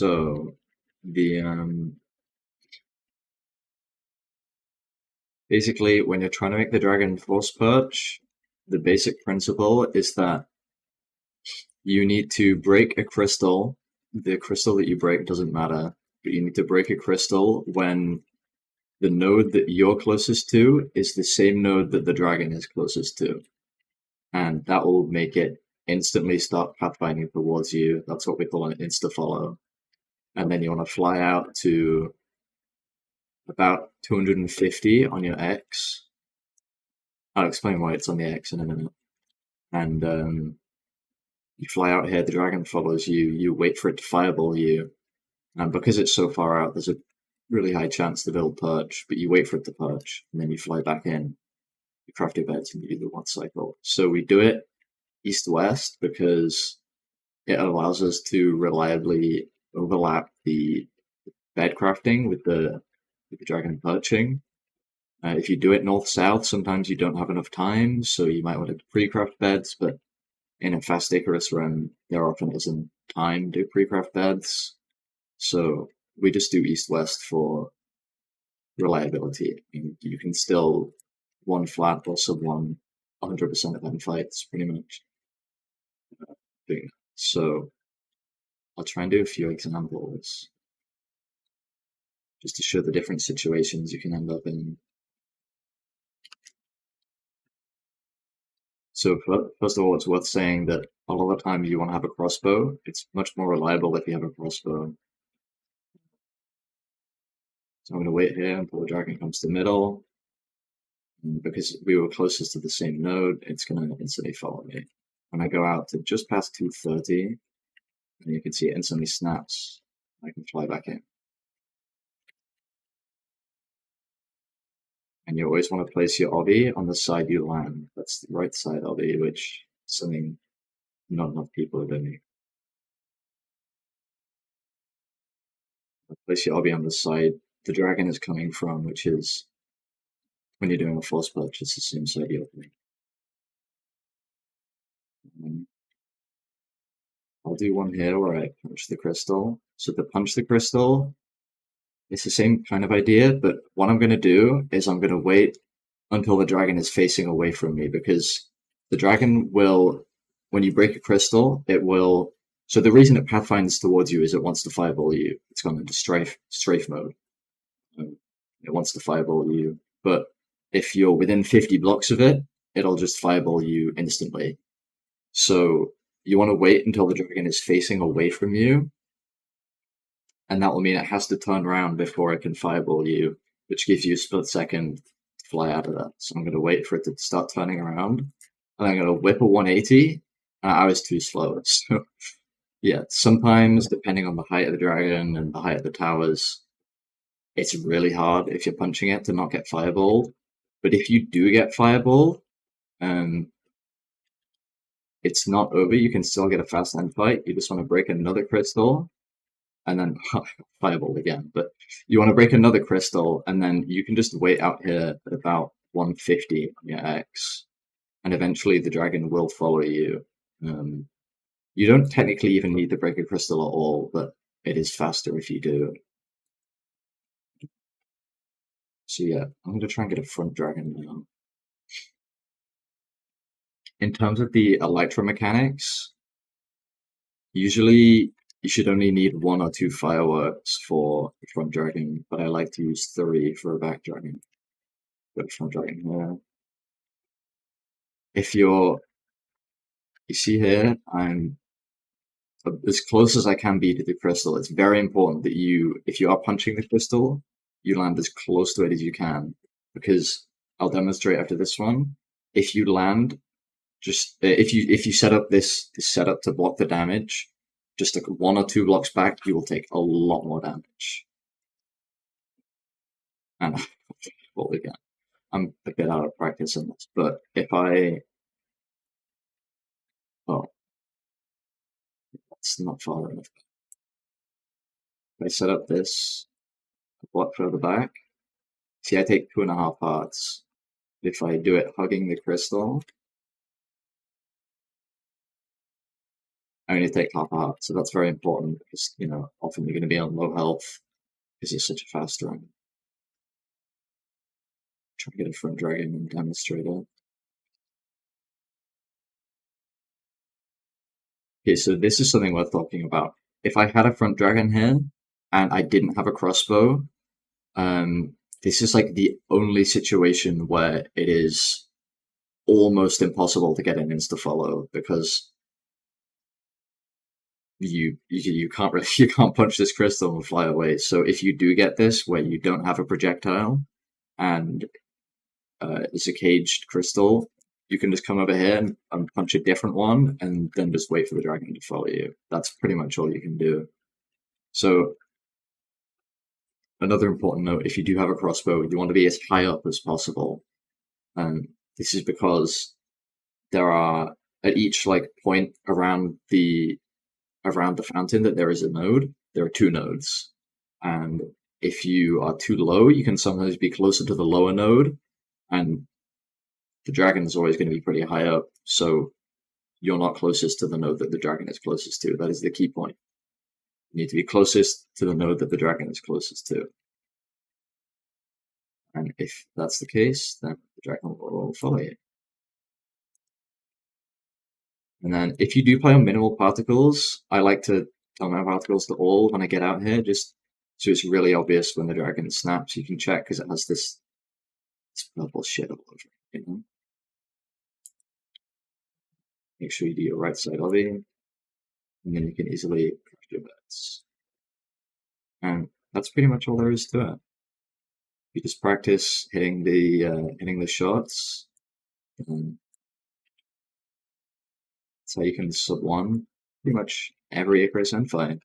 So the basically when you're trying to make the dragon force perch, the basic principle is that you need to break a crystal. The crystal that you break doesn't matter, but you need to break a crystal when the node that you're closest to is the same node that the dragon is closest to. And that will make it instantly start pathfinding towards you. That's what we call an insta-follow. And then you want to fly out to about 250 on your X. I'll explain why it's on the X in a minute. And you fly out here, the dragon follows you, you wait for it to fireball you. And because it's so far out, there's a really high chance to build perch, but you wait for it to perch, and then you fly back in. You craft your beds and you do the one cycle. So we do it east-west because it allows us to reliably overlap the bed crafting with the dragon perching. If you do it north-south, sometimes you don't have enough time, so you might want to pre-craft beds, but in a fast Icarus run, there often isn't time to pre-craft beds. So we just do east-west for reliability. I mean, you can still one flat or sub one 100% of end fights, pretty much. So I'll try and do a few examples just to show the different situations you can end up in. So first of all, it's worth saying that a lot of the time you want to have a crossbow. It's much more reliable if you have a crossbow. So I'm going to wait here until the dragon comes to middle. And because we were closest to the same node, it's going to instantly follow me. When I go out to just past 230, and you can see it instantly snaps, I can fly back in. And you always want to place your obby on the side you land. That's the right side obby, which is something not enough people are doing. Place your obby on the side the dragon is coming from, which is, when you're doing a force perch, it's the same side you're opening. I'll do one here where I punch the crystal. So to punch the crystal, it's the same kind of idea, but what I'm going to do is I'm going to wait until the dragon is facing away from me, because the dragon will, when you break a crystal, it will. So the reason it pathfinds towards you is it wants to fireball you. It's gone into strafe mode. It wants to fireball you, but if you're within 50 blocks of it, it'll just fireball you instantly. So you want to wait until the dragon is facing away from you, and that will mean it has to turn around before it can fireball you, which gives you a split second to fly out of that. So I'm going to wait for it to start turning around, and I'm going to whip a 180. I was too slow. So yeah, sometimes depending on the height of the dragon and the height of the towers, it's really hard if you're punching it to not get fireballed. But if you do get fireballed, it's not over. You can still get a fast end fight. You just want to break another crystal and then fireball again. But you want to break another crystal, and then you can just wait out here at about 150 on your X, and eventually the dragon will follow you. You don't technically even need to break a crystal at all, but it is faster if you do. So yeah, I'm going to try and get a front dragon now. In terms of the electromechanics, usually you should only need 1 or 2 fireworks for a front dragon, but I like to use 3 for a back dragon. Got a front dragon here. If you see here, I'm as close as I can be to the crystal. It's very important that if you are punching the crystal, you land as close to it as you can, because I'll demonstrate after this one. If you land, just if you set up this setup to block the damage, just 1 or 2 blocks back, you will take a lot more damage. And well, again, I'm a bit out of practice in this, but if that's not far enough. If I set up this a block further back, see, I take 2.5 hearts. If I do it hugging the crystal, I only take half a heart, so that's very important because, you know, often you're going to be on low health because it's such a fast run. Try to get a front dragon and demonstrate it. Okay, so this is something worth talking about. If I had a front dragon here and I didn't have a crossbow, this is like the only situation where it is almost impossible to get an insta-follow because you can't really, you can't punch this crystal and fly away. So if you do get this where you don't have a projectile and it's a caged crystal, you can just come over here and punch a different one and then just wait for the dragon to follow you. That's pretty much all you can do. So another important note, if you do have a crossbow, you want to be as high up as possible. And this is because there are, at each like point around the fountain that there is a node, there are two nodes. And if you are too low, you can sometimes be closer to the lower node, and the dragon is always going to be pretty high up, so you're not closest to the node that the dragon is closest to. That is the key point. You need to be closest to the node that the dragon is closest to. And if that's the case, then the dragon will follow you. And then if you do play on minimal particles, I like to tell my particles to all when I get out here, just so it's really obvious when the dragon snaps. You can check because it has this purple shit all over it, you know? Make sure you do your right side obby, and then you can easily craft your bets. And that's pretty much all there is to it. You just practice hitting the shots, and that's how you can sub one pretty much every Icarus end fight.